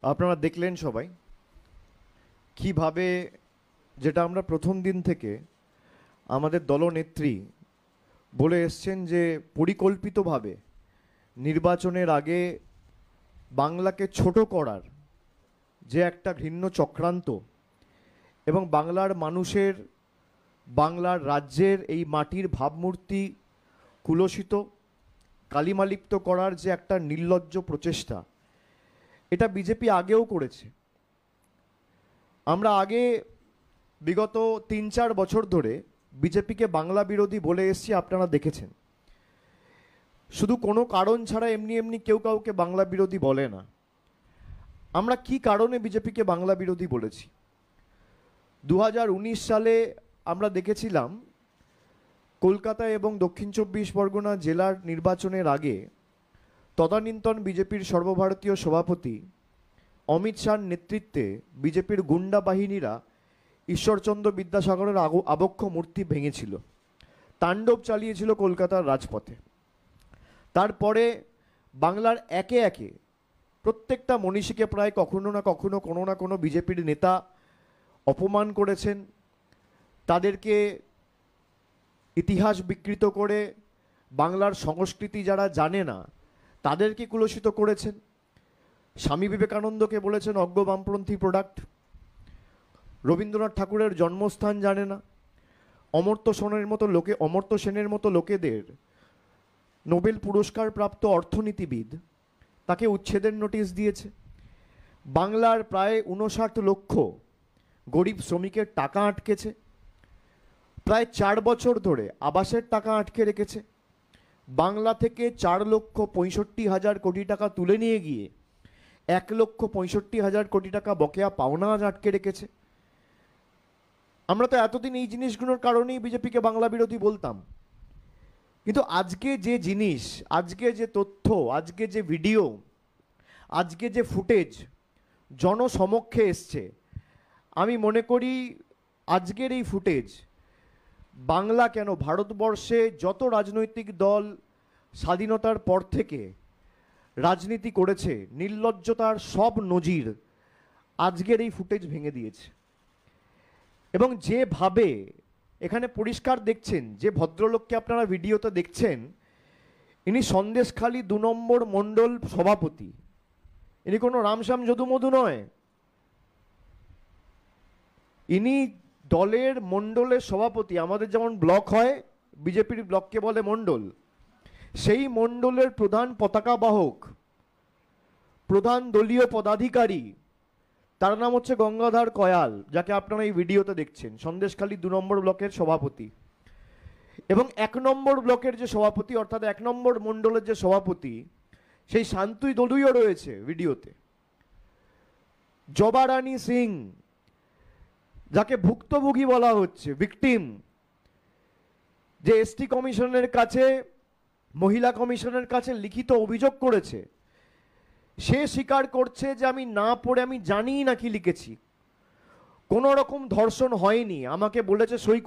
আপনারা দেখলেন সবাই কিভাবে, যেটা আমরা প্রথম দিন থেকে আমাদের দলনেত্রী বলে এসছেন যে পরিকল্পিতভাবে নির্বাচনের আগে বাংলাকে ছোট করার যে একটা ঘৃণ্য চক্রান্ত এবং বাংলার মানুষের, বাংলার রাজ্যের এই মাটির ভাবমূর্তি কুলসিত কালিমালিপ্ত করার যে একটা নির্লজ্জ প্রচেষ্টা, এটা বিজেপি আগেও করেছে। আমরা আগে বিগত ৩-৪ বছর ধরে বিজেপিকে বাংলা বিরোধী বলে এসেছি, আপনারা দেখেছেন। শুধু কোনো কারণ ছাড়া এমনি এমনি কেউ কাউকে বাংলা বিরোধী বলে না। আমরা কি কারণে বিজেপিকে বাংলা বিরোধী বলেছি? 2019 সালে আমরা দেখেছিলাম কলকাতা এবং দক্ষিণ ২৪ পরগনা জেলার নির্বাচনের আগে তদানীন্তন বিজেপির সর্বভারতীয় সভাপতি অমিত শাহর নেতৃত্বে বিজেপির গুন্ডা বাহিনীরা ঈশ্বরচন্দ্র বিদ্যাসাগরের আবক্ষ মূর্তি ভেঙেছিল, তাণ্ডব চালিয়েছিল কলকাতার রাজপথে। তারপরে বাংলার একে একে প্রত্যেকটা মনীষীকে প্রায় কখনো না কখনো কোনো না কোনো বিজেপির নেতা অপমান করেছেন, তাদেরকে ইতিহাস বিকৃত করে বাংলার সংস্কৃতি যারা জানে না তাদেরকে কুলসিত করেছেন। স্বামী বিবেকানন্দকে বলেছেন অজ্ঞ বামপন্থী প্রোডাক্ট, রবীন্দ্রনাথ ঠাকুরের জন্মস্থান জানে না, অমর্ত্য সেনের মতো লোকেদের, নোবেল পুরস্কার প্রাপ্ত অর্থনীতিবিদ, তাকে উচ্ছেদের নোটিশ দিয়েছে। বাংলার প্রায় 59 লক্ষ গরিব শ্রমিকের টাকা আটকেছে, প্রায় 4 বছর ধরে আবাসের টাকা আটকে রেখেছে। বাংলা থেকে 4,65,000 কোটি টাকা তুলে নিয়ে গিয়ে 1,65,000 কোটি টাকা বকেয়া পাওনা আজ আটকে রেখেছে। আমরা তো এতদিন এই জিনিসগুলোর কারণেই বিজেপিকে বাংলা বিরোধী বলতাম, কিন্তু আজকে যে জিনিস, আজকে যে তথ্য, আজকে যে ভিডিও, আজকে যে ফুটেজ জনসমক্ষে এসছে, আমি মনে করি আজকের এই ফুটেজ বাংলা কেন ভারতবর্ষে যত রাজনৈতিক দল স্বাধীনতার পর থেকে রাজনীতি করেছে নির্লজ্জতার সব নজির আজকের এই ফুটেজ ভেঙে দিয়েছে। এবং যেভাবে এখানে পরিষ্কার দেখছেন, যে ভদ্রলোককে আপনারা ভিডিওতে দেখছেন, ইনি সন্দেশখালী 2 নম্বর মণ্ডল সভাপতি। ইনি কোনো রামশ্যাম যদুমধু নয়, ইনি দলের মণ্ডলের সভাপতি। আমাদের যেমন ব্লক হয়, বিজেপির ব্লককে বলে মণ্ডল, সেই মণ্ডলের প্রধান পতাকা বাহক, প্রধান দলীয় পদাধিকারী, তার নাম হচ্ছে গঙ্গাধর কয়াল, যাকে আপনারা এই ভিডিওতে দেখছেন, সন্দেশখালী 2 নম্বর ব্লকের সভাপতি। এবং 1 নম্বর ব্লকের যে সভাপতি, অর্থাৎ 1 নম্বর মণ্ডলের যে সভাপতি, সেই শান্তই দলুইও রয়েছে ভিডিওতে। জবারানী সিং, যাকে ভুক্তভোগী বলা হচ্ছে, ভিকটিম, যে এসটি কমিশনের কাছে, মহিলা কমিশনের কাছে লিখিত অভিযোগ করেছে, সে স্বীকার করছে যে আমি না পড়ে আমি জানিই না কি লিখেছি, কোনো রকম ধর্ষণ হয়নি, আমাকে বলেছে সই